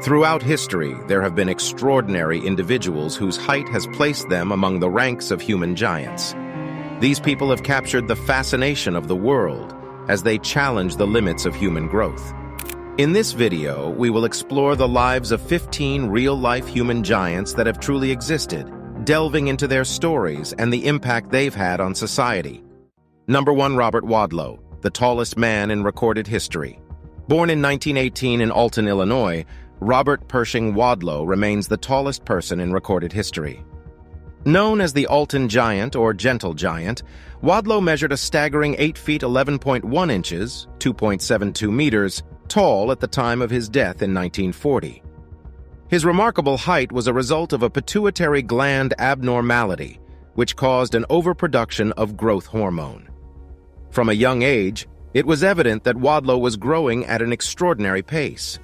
Throughout history, there have been extraordinary individuals whose height has placed them among the ranks of human giants. These people have captured the fascination of the world as they challenge the limits of human growth. In this video, we will explore the lives of 15 real-life human giants that have truly existed, delving into their stories and the impact they've had on society. Number 1. Robert Wadlow, the tallest man in recorded history. Born in 1918 in Alton, Illinois, Robert Pershing Wadlow remains the tallest person in recorded history. Known as the Alton Giant or Gentle Giant, Wadlow measured a staggering 8 feet 11.1 inches, 2.72 meters, tall at the time of his death in 1940. His remarkable height was a result of a pituitary gland abnormality, which caused an overproduction of growth hormone. From a young age, it was evident that Wadlow was growing at an extraordinary pace.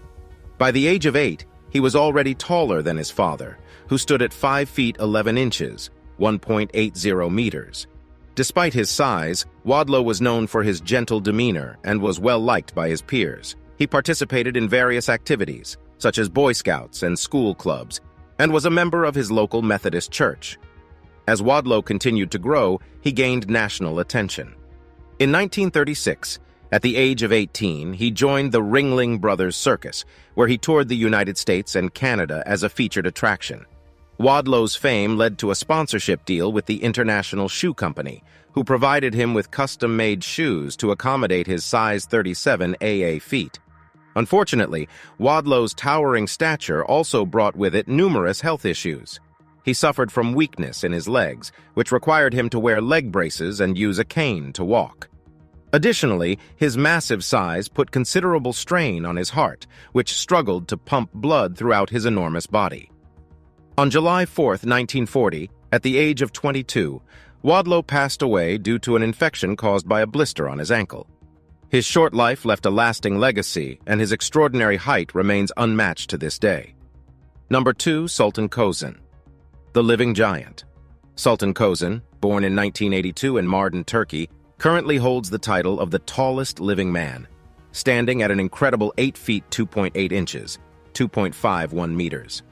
By the age of 8, he was already taller than his father, who stood at 5 feet 11 inches, 1.80 meters. Despite his size, Wadlow was known for his gentle demeanor and was well liked by his peers. He participated in various activities, such as Boy Scouts and school clubs, and was a member of his local Methodist church. As Wadlow continued to grow, he gained national attention. In 1936, at the age of 18, he joined the Ringling Brothers Circus, where he toured the United States and Canada as a featured attraction. Wadlow's fame led to a sponsorship deal with the International Shoe Company, who provided him with custom-made shoes to accommodate his size 37 AA feet. Unfortunately, Wadlow's towering stature also brought with it numerous health issues. He suffered from weakness in his legs, which required him to wear leg braces and use a cane to walk. Additionally, his massive size put considerable strain on his heart, which struggled to pump blood throughout his enormous body. On July 4, 1940, at the age of 22, Wadlow passed away due to an infection caused by a blister on his ankle. His short life left a lasting legacy, and his extraordinary height remains unmatched to this day. Number 2. Sultan Kösen, the living giant. Sultan Kösen, born in 1982 in Mardin, Turkey, currently holds the title of the tallest living man, standing at an incredible 8 feet 2.8 inches, 2.51 meters.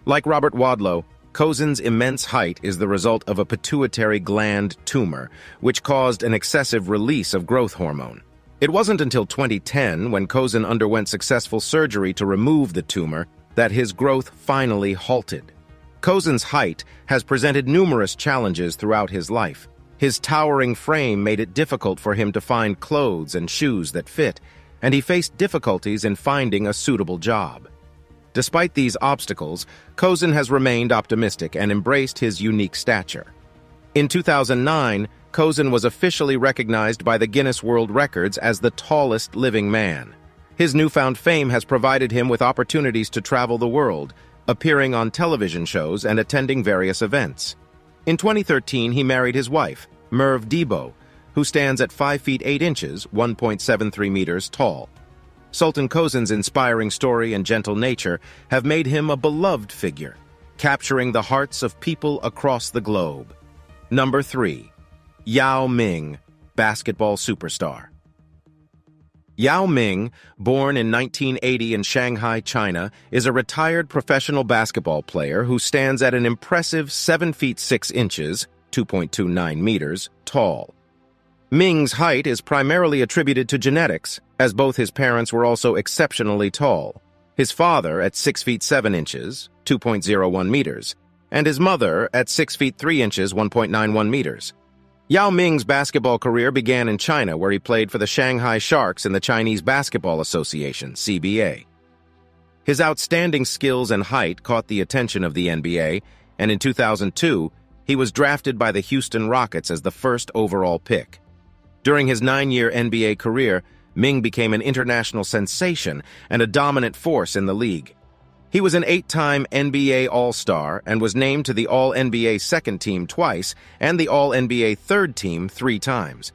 Like Robert Wadlow, Kösen's immense height is the result of a pituitary gland tumor, which caused an excessive release of growth hormone. It wasn't until 2010, when Kösen underwent successful surgery to remove the tumor, that his growth finally halted. Kösen's height has presented numerous challenges throughout his life. His towering frame made it difficult for him to find clothes and shoes that fit, and he faced difficulties in finding a suitable job. Despite these obstacles, Kösen has remained optimistic and embraced his unique stature. In 2009, Kösen was officially recognized by the Guinness World Records as the tallest living man. His newfound fame has provided him with opportunities to travel the world, appearing on television shows and attending various events. In 2013, he married his wife, Merve Debo, who stands at 5 feet 8 inches, 1.73 meters tall. Sultan Kösen's inspiring story and gentle nature have made him a beloved figure, capturing the hearts of people across the globe. Number 3. Yao Ming, basketball superstar. Yao Ming, born in 1980 in Shanghai, China, is a retired professional basketball player who stands at an impressive 7 feet 6 inches, 2.29 meters, tall. Ming's height is primarily attributed to genetics, as both his parents were also exceptionally tall. His father at 6 feet 7 inches, 2.01 meters, and his mother at 6 feet 3 inches, 1.91 meters. Yao Ming's basketball career began in China, where he played for the Shanghai Sharks in the Chinese Basketball Association, CBA. His outstanding skills and height caught the attention of the NBA, and in 2002, he was drafted by the Houston Rockets as the first overall pick. During his 9-year NBA career, Ming became an international sensation and a dominant force in the league. He was an 8-time NBA All-Star and was named to the All-NBA Second Team twice and the All-NBA Third Team 3 times.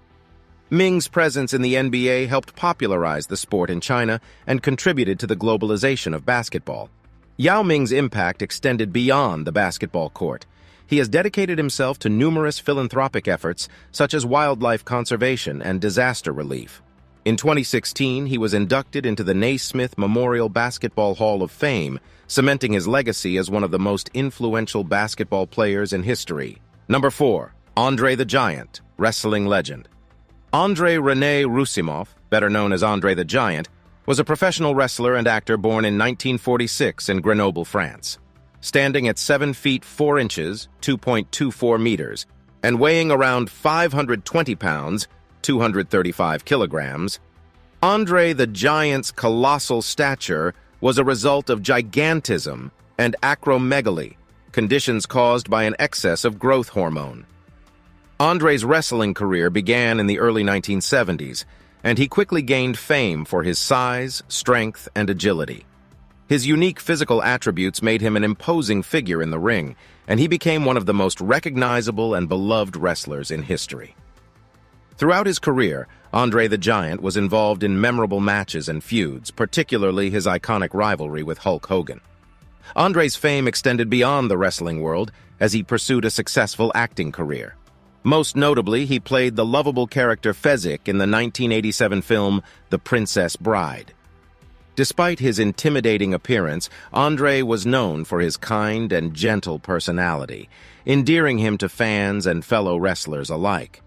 Ming's presence in the NBA helped popularize the sport in China and contributed to the globalization of basketball. Yao Ming's impact extended beyond the basketball court. He has dedicated himself to numerous philanthropic efforts, such as wildlife conservation and disaster relief. In 2016, he was inducted into the Naismith Memorial Basketball Hall of Fame, cementing his legacy as one of the most influential basketball players in history. Number 4. Andre the Giant, wrestling legend. Andre René Roussimoff, better known as Andre the Giant, was a professional wrestler and actor born in 1946 in Grenoble, France. Standing at 7 feet 4 inches, 2.24 meters, and weighing around 520 pounds, 235 kilograms, Andre the Giant's colossal stature was a result of gigantism and acromegaly, conditions caused by an excess of growth hormone. Andre's wrestling career began in the early 1970s, and he quickly gained fame for his size, strength, and agility. His unique physical attributes made him an imposing figure in the ring, and he became one of the most recognizable and beloved wrestlers in history. Throughout his career, Andre the Giant was involved in memorable matches and feuds, particularly his iconic rivalry with Hulk Hogan. Andre's fame extended beyond the wrestling world as he pursued a successful acting career. Most notably, he played the lovable character Fezzik in the 1987 film The Princess Bride. Despite his intimidating appearance, Andre was known for his kind and gentle personality, endearing him to fans and fellow wrestlers alike.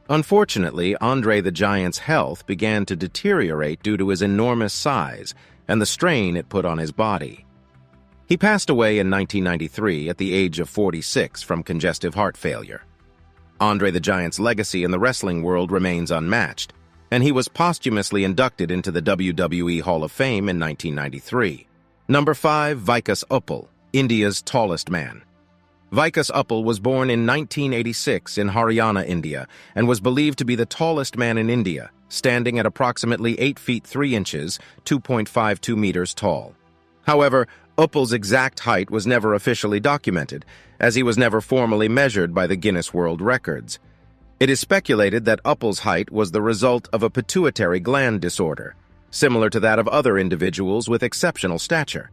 Unfortunately, Andre the Giant's health began to deteriorate due to his enormous size and the strain it put on his body. He passed away in 1993 at the age of 46 from congestive heart failure. Andre the Giant's legacy in the wrestling world remains unmatched, and he was posthumously inducted into the WWE Hall of Fame in 1993. Number 5. Vikas Uppal, India's tallest man. Vikas Uppal was born in 1986 in Haryana, India, and was believed to be the tallest man in India, standing at approximately 8 feet 3 inches, 2.52 meters tall. However, Uppal's exact height was never officially documented, as he was never formally measured by the Guinness World Records. It is speculated that Uppal's height was the result of a pituitary gland disorder, similar to that of other individuals with exceptional stature.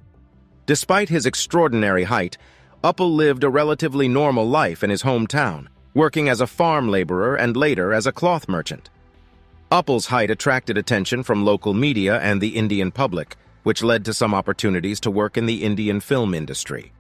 Despite his extraordinary height, Uppal lived a relatively normal life in his hometown, working as a farm laborer and later as a cloth merchant. Uppal's height attracted attention from local media and the Indian public, which led to some opportunities to work in the Indian film industry.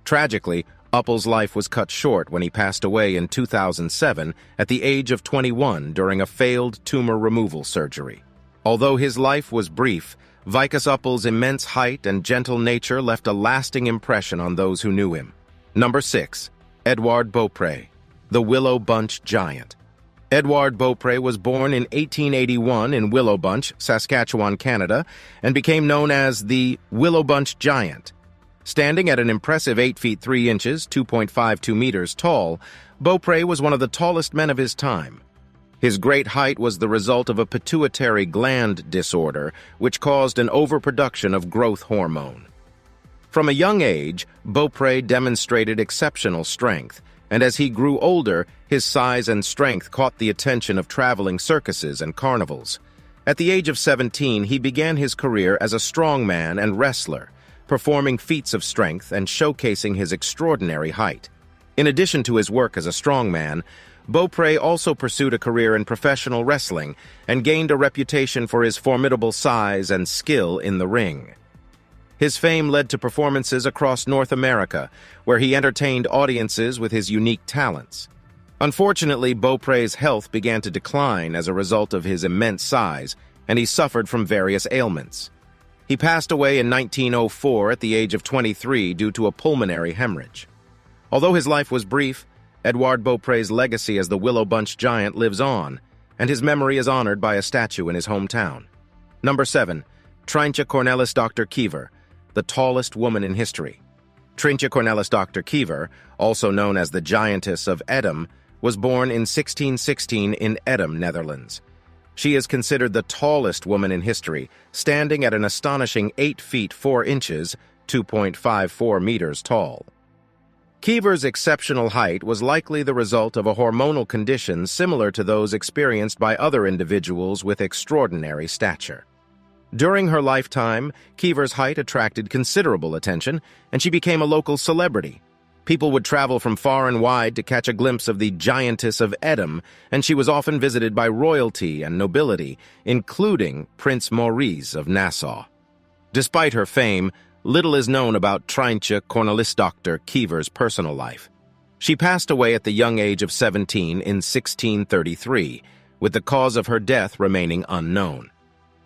Tragically, Uppal's life was cut short when he passed away in 2007 at the age of 21 during a failed tumor removal surgery. Although his life was brief, Vikas Uppal's immense height and gentle nature left a lasting impression on those who knew him. Number 6. Edouard Beaupré, the Willow Bunch Giant. Edouard Beaupré was born in 1881 in Willow Bunch, Saskatchewan, Canada, and became known as the Willow Bunch Giant. Standing at an impressive 8 feet 3 inches, 2.52 meters tall, Beaupré was one of the tallest men of his time. His great height was the result of a pituitary gland disorder, which caused an overproduction of growth hormone. From a young age, Beaupré demonstrated exceptional strength, and as he grew older, his size and strength caught the attention of traveling circuses and carnivals. At the age of 17, he began his career as a strongman and wrestler, performing feats of strength and showcasing his extraordinary height. In addition to his work as a strongman, Beaupré also pursued a career in professional wrestling and gained a reputation for his formidable size and skill in the ring. His fame led to performances across North America, where he entertained audiences with his unique talents. Unfortunately, Beaupré's health began to decline as a result of his immense size, and he suffered from various ailments. He passed away in 1904 at the age of 23 due to a pulmonary hemorrhage. Although his life was brief, Edouard Beaupré's legacy as the Willow Bunch Giant lives on, and his memory is honored by a statue in his hometown. Number 7. Treintje Cornelis Dr. Kiever, the tallest woman in history. Treintje Cornelis Dr. Kiever, also known as the Giantess of Edam, was born in 1616 in Edam, Netherlands. She is considered the tallest woman in history, standing at an astonishing 8 feet 4 inches, 2.54 meters tall. Kiever's exceptional height was likely the result of a hormonal condition similar to those experienced by other individuals with extraordinary stature. During her lifetime, Kiever's height attracted considerable attention, and she became a local celebrity. People would travel from far and wide to catch a glimpse of the giantess of Edom, and she was often visited by royalty and nobility, including Prince Maurice of Nassau. Despite her fame, little is known about Treintje Cornelisdochter Kiever's personal life. She passed away at the young age of 17 in 1633, with the cause of her death remaining unknown.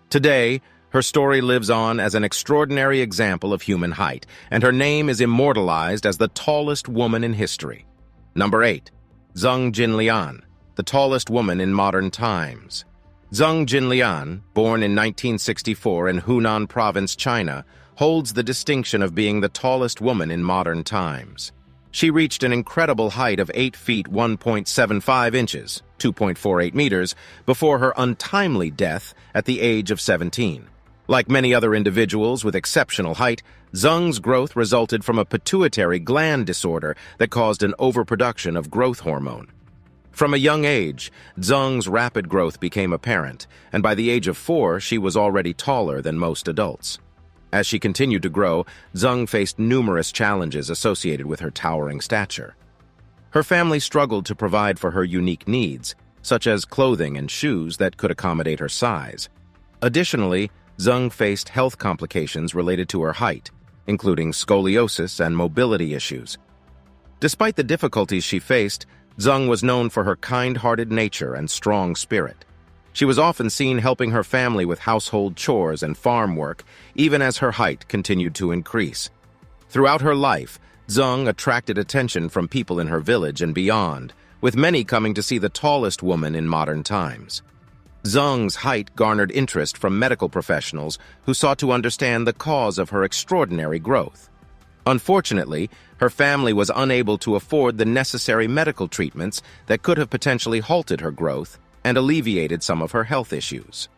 Today, her story lives on as an extraordinary example of human height, and her name is immortalized as the tallest woman in history. Number 8. Zheng Jinlian, the tallest woman in modern times. Zheng Jinlian, born in 1964 in Hunan Province, China, holds the distinction of being the tallest woman in modern times. She reached an incredible height of 8 feet 1.75 inches, 2.48 meters, before her untimely death at the age of 17. Like many other individuals with exceptional height, Zheng's growth resulted from a pituitary gland disorder that caused an overproduction of growth hormone. From a young age, Zheng's rapid growth became apparent, and by the age of 4, she was already taller than most adults. As she continued to grow, Zheng faced numerous challenges associated with her towering stature. Her family struggled to provide for her unique needs, such as clothing and shoes that could accommodate her size. Additionally, Zheng faced health complications related to her height, including scoliosis and mobility issues. Despite the difficulties she faced, Zheng was known for her kind-hearted nature and strong spirit. She was often seen helping her family with household chores and farm work, even as her height continued to increase. Throughout her life, Zheng attracted attention from people in her village and beyond, with many coming to see the tallest woman in modern times. Zheng's height garnered interest from medical professionals who sought to understand the cause of her extraordinary growth. Unfortunately, her family was unable to afford the necessary medical treatments that could have potentially halted her growth and alleviated some of her health issues.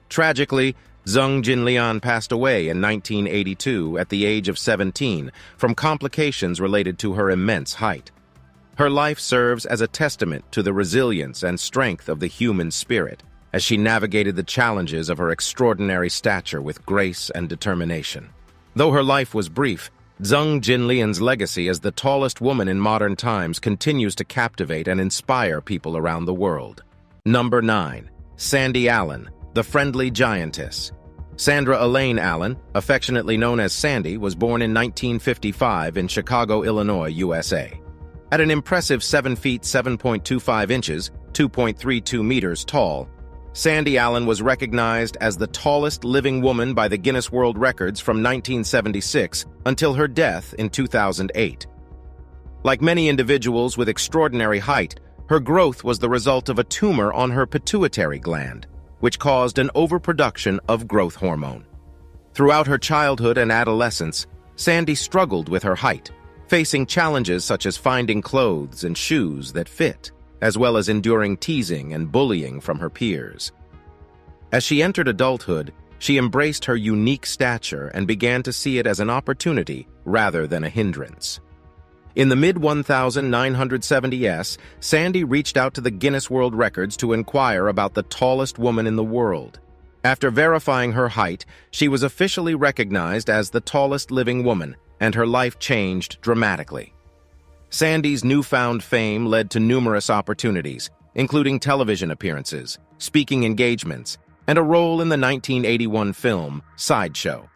Tragically, Zheng Jinlian passed away in 1982 at the age of 17 from complications related to her immense height. Her life serves as a testament to the resilience and strength of the human spirit, as she navigated the challenges of her extraordinary stature with grace and determination. Though her life was brief, Zheng Jinlian's legacy as the tallest woman in modern times continues to captivate and inspire people around the world. Number 9. Sandy Allen, the friendly giantess. Sandra Elaine Allen, affectionately known as Sandy, was born in 1955 in Chicago, Illinois, USA. At an impressive 7 feet 7.25 inches, 2.32 meters tall, Sandy Allen was recognized as the tallest living woman by the Guinness World Records from 1976 until her death in 2008. Like many individuals with extraordinary height, her growth was the result of a tumor on her pituitary gland, which caused an overproduction of growth hormone. Throughout her childhood and adolescence, Sandy struggled with her height, facing challenges such as finding clothes and shoes that fit, as well as enduring teasing and bullying from her peers. As she entered adulthood, she embraced her unique stature and began to see it as an opportunity rather than a hindrance. In the mid-1970s, Sandy reached out to the Guinness World Records to inquire about the tallest woman in the world. After verifying her height, she was officially recognized as the tallest living woman, and her life changed dramatically. Sandy's newfound fame led to numerous opportunities, including television appearances, speaking engagements, and a role in the 1981 film Sideshow.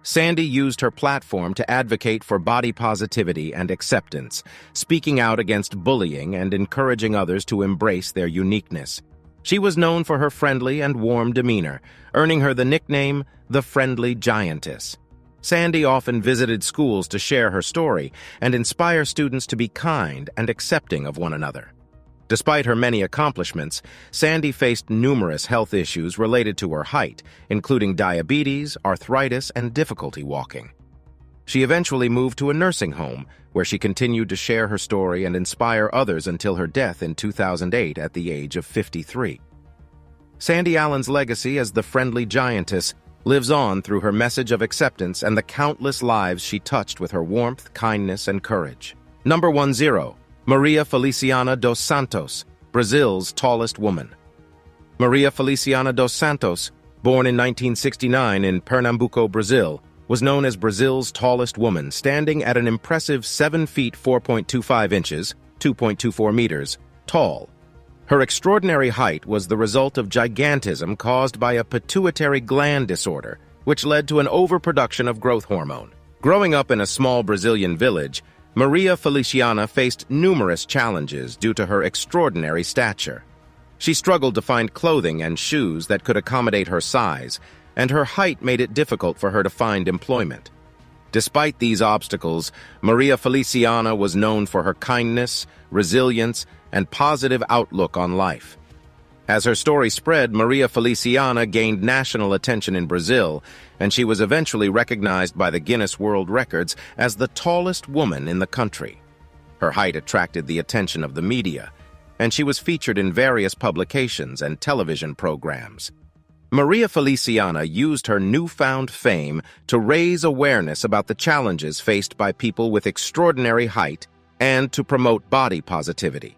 Sandy used her platform to advocate for body positivity and acceptance, speaking out against bullying and encouraging others to embrace their uniqueness. She was known for her friendly and warm demeanor, earning her the nickname the Friendly Giantess. Sandy often visited schools to share her story and inspire students to be kind and accepting of one another. Despite her many accomplishments, Sandy faced numerous health issues related to her height, including diabetes, arthritis, and difficulty walking. She eventually moved to a nursing home, where she continued to share her story and inspire others until her death in 2008 at the age of 53. Sandy Allen's legacy as the Friendly Giantess lives on through her message of acceptance and the countless lives she touched with her warmth, kindness, and courage. Number 10. Maria Feliciana dos Santos, Brazil's tallest woman. Maria Feliciana dos Santos, born in 1969 in Pernambuco, Brazil, was known as Brazil's tallest woman, standing at an impressive 7 feet 4.25 inches, 2.24 meters, tall. Her extraordinary height was the result of gigantism caused by a pituitary gland disorder, which led to an overproduction of growth hormone. Growing up in a small Brazilian village, Maria Feliciana faced numerous challenges due to her extraordinary stature. She struggled to find clothing and shoes that could accommodate her size, and her height made it difficult for her to find employment. Despite these obstacles, Maria Feliciana was known for her kindness, resilience, and positive outlook on life. As her story spread, Maria Feliciana gained national attention in Brazil, and she was eventually recognized by the Guinness World Records as the tallest woman in the country. Her height attracted the attention of the media, and she was featured in various publications and television programs. Maria Feliciana used her newfound fame to raise awareness about the challenges faced by people with extraordinary height and to promote body positivity.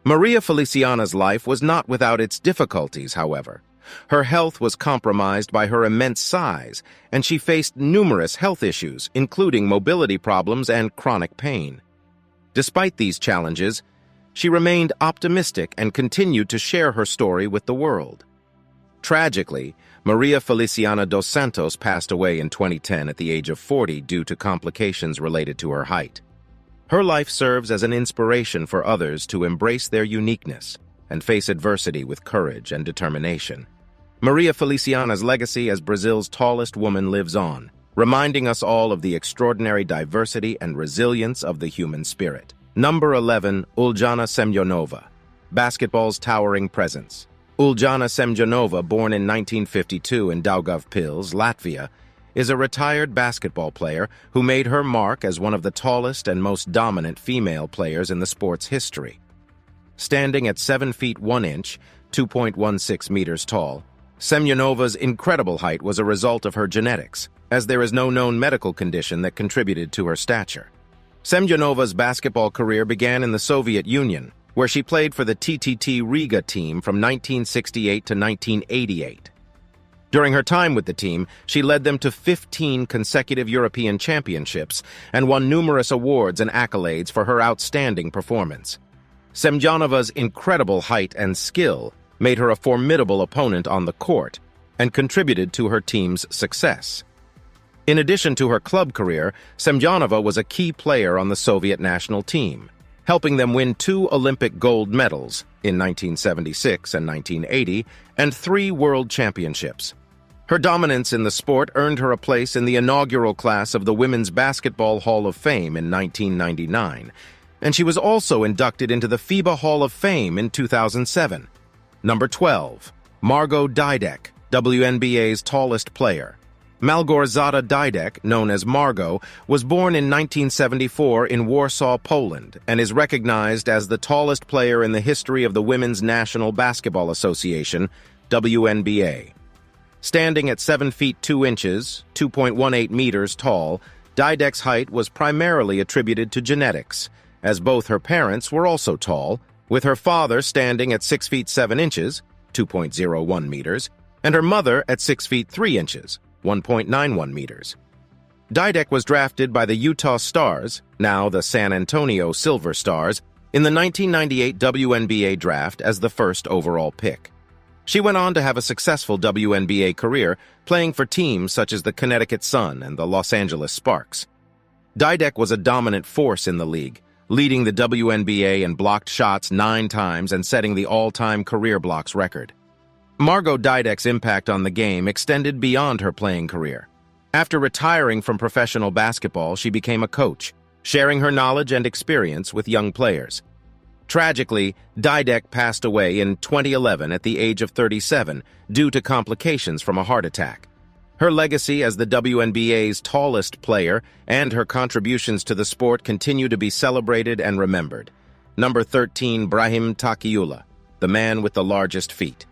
Maria Feliciana's life was not without its difficulties, however. Her health was compromised by her immense size, and she faced numerous health issues, including mobility problems and chronic pain. Despite these challenges, she remained optimistic and continued to share her story with the world. Tragically, Maria Feliciana dos Santos passed away in 2010 at the age of 40 due to complications related to her height. Her life serves as an inspiration for others to embrace their uniqueness and face adversity with courage and determination. Maria Feliciana's legacy as Brazil's tallest woman lives on, reminding us all of the extraordinary diversity and resilience of the human spirit. Number 11, Uljana Semjonova, basketball's towering presence. Uljana Semjonova, born in 1952 in Daugavpils, Latvia, is a retired basketball player who made her mark as one of the tallest and most dominant female players in the sport's history. Standing at 7 feet 1 inch, 2.16 meters tall, Semjonova's incredible height was a result of her genetics, as there is no known medical condition that contributed to her stature. Semjonova's basketball career began in the Soviet Union, where she played for the TTT Riga team from 1968 to 1988. During her time with the team, she led them to 15 consecutive European championships and won numerous awards and accolades for her outstanding performance. Semjonova's incredible height and skill made her a formidable opponent on the court and contributed to her team's success. In addition to her club career, Semjonova was a key player on the Soviet national team, helping them win 2 Olympic gold medals in 1976 and 1980 and 3 world championships. Her dominance in the sport earned her a place in the inaugural class of the Women's Basketball Hall of Fame in 1999, and she was also inducted into the FIBA Hall of Fame in 2007. Number 12, Margot Didek, WNBA's tallest player. Malgorzata Didek, known as Margot, was born in 1974 in Warsaw, Poland, and is recognized as the tallest player in the history of the Women's National Basketball Association, WNBA. Standing at 7 feet 2 inches, 2.18 meters tall, Didek's height was primarily attributed to genetics, as both her parents were also tall, with her father standing at 6 feet 7 inches, 2.01 meters, and her mother at 6 feet 3 inches, 1.91 meters. Didek was drafted by the Utah Stars, now the San Antonio Silver Stars, in the 1998 WNBA draft as the first overall pick. She went on to have a successful WNBA career, playing for teams such as the Connecticut Sun and the Los Angeles Sparks. Didek was a dominant force in the league, leading the WNBA in blocked shots 9 times and setting the all-time career blocks record. Margot Didek's impact on the game extended beyond her playing career. After retiring from professional basketball, she became a coach, sharing her knowledge and experience with young players. Tragically, Didek passed away in 2011 at the age of 37 due to complications from a heart attack. Her legacy as the WNBA's tallest player and her contributions to the sport continue to be celebrated and remembered. Number 13, Brahim Taqiullah, the man with the largest feet.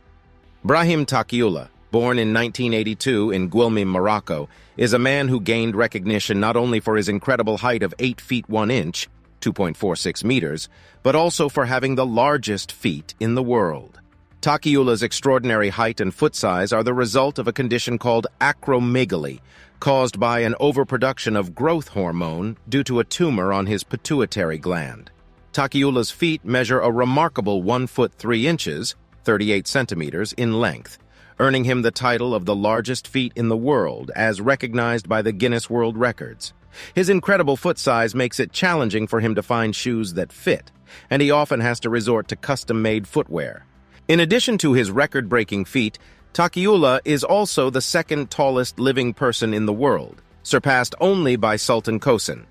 Brahim Taqiullah, born in 1982 in Guilmim, Morocco, is a man who gained recognition not only for his incredible height of 8 feet 1 inch, 2.46 meters, but also for having the largest feet in the world. Taqiullah's extraordinary height and foot size are the result of a condition called acromegaly, caused by an overproduction of growth hormone due to a tumor on his pituitary gland. Takiula's feet measure a remarkable 1 foot 3 inches, 38 centimeters, in length, earning him the title of the largest feet in the world as recognized by the Guinness World Records. His incredible foot size makes it challenging for him to find shoes that fit, and he often has to resort to custom-made footwear. In addition to his record-breaking feat, Takiula is also the second tallest living person in the world, surpassed only by Sultan Kosin.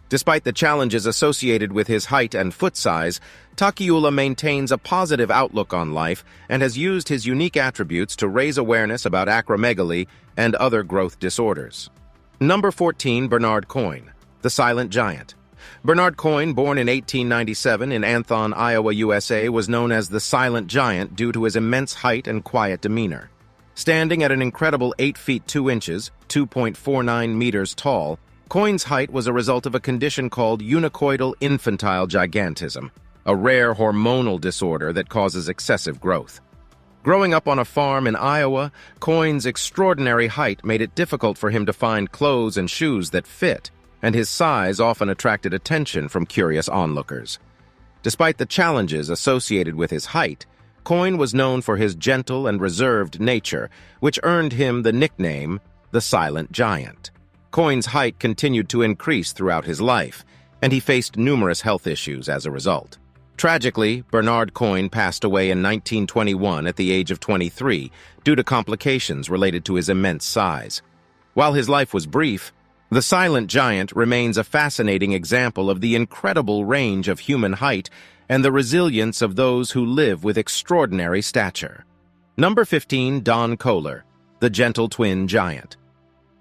Despite the challenges associated with his height and foot size, Takiula maintains a positive outlook on life and has used his unique attributes to raise awareness about acromegaly and other growth disorders. Number 14. Bernard Coyne, the Silent Giant. Bernard Coyne, born in 1897 in Anthon, Iowa, USA, was known as the Silent Giant due to his immense height and quiet demeanor. Standing at an incredible 8 feet 2 inches, 2.49 meters tall, Coyne's height was a result of a condition called unicoidal infantile gigantism, a rare hormonal disorder that causes excessive growth. Growing up on a farm in Iowa, Coyne's extraordinary height made it difficult for him to find clothes and shoes that fit, and his size often attracted attention from curious onlookers. Despite the challenges associated with his height, Coyne was known for his gentle and reserved nature, which earned him the nickname the Silent Giant. Coyne's height continued to increase throughout his life, and he faced numerous health issues as a result. Tragically, Bernard Coyne passed away in 1921 at the age of 23 due to complications related to his immense size. While his life was brief, the Silent Giant remains a fascinating example of the incredible range of human height and the resilience of those who live with extraordinary stature. Number 15. Don Kohler, the Gentle Twin Giant.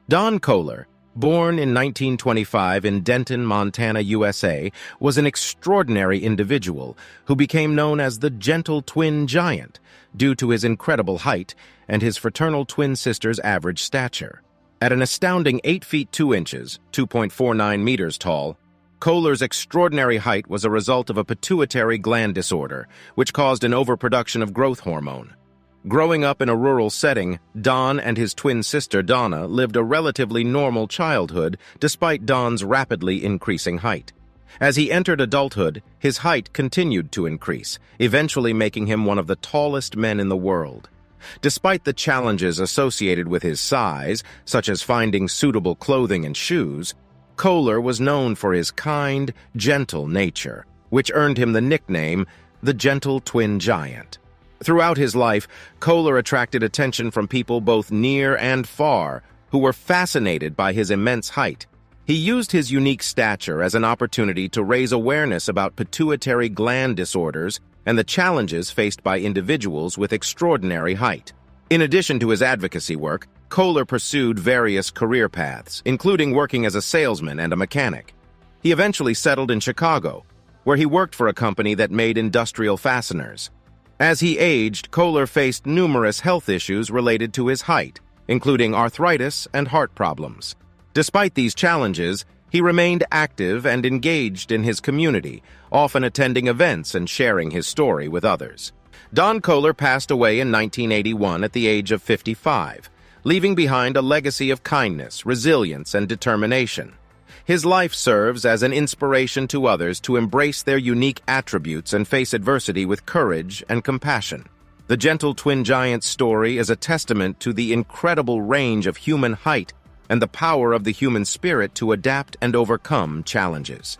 Don Kohler, born in 1925 in Denton, Montana, USA, was an extraordinary individual who became known as the Gentle Twin Giant due to his incredible height and his fraternal twin sister's average stature. At an astounding 8 feet 2 inches, 2.49 meters tall, Kohler's extraordinary height was a result of a pituitary gland disorder, which caused an overproduction of growth hormone. Growing up in a rural setting, Don and his twin sister Donna lived a relatively normal childhood despite Don's rapidly increasing height. As he entered adulthood, his height continued to increase, eventually making him one of the tallest men in the world. Despite the challenges associated with his size, such as finding suitable clothing and shoes, Kohler was known for his kind, gentle nature, which earned him the nickname the Gentle Twin Giant. Throughout his life, Kohler attracted attention from people both near and far who were fascinated by his immense height. He used his unique stature as an opportunity to raise awareness about pituitary gland disorders and the challenges faced by individuals with extraordinary height. In addition to his advocacy work, Kohler pursued various career paths, including working as a salesman and a mechanic. He eventually settled in Chicago, where he worked for a company that made industrial fasteners. As he aged, Kohler faced numerous health issues related to his height, including arthritis and heart problems. Despite these challenges, he remained active and engaged in his community, often attending events and sharing his story with others. Don Kohler passed away in 1981 at the age of 55, leaving behind a legacy of kindness, resilience, and determination. His life serves as an inspiration to others to embrace their unique attributes and face adversity with courage and compassion. The Gentle Twin Giant's story is a testament to the incredible range of human height and the power of the human spirit to adapt and overcome challenges.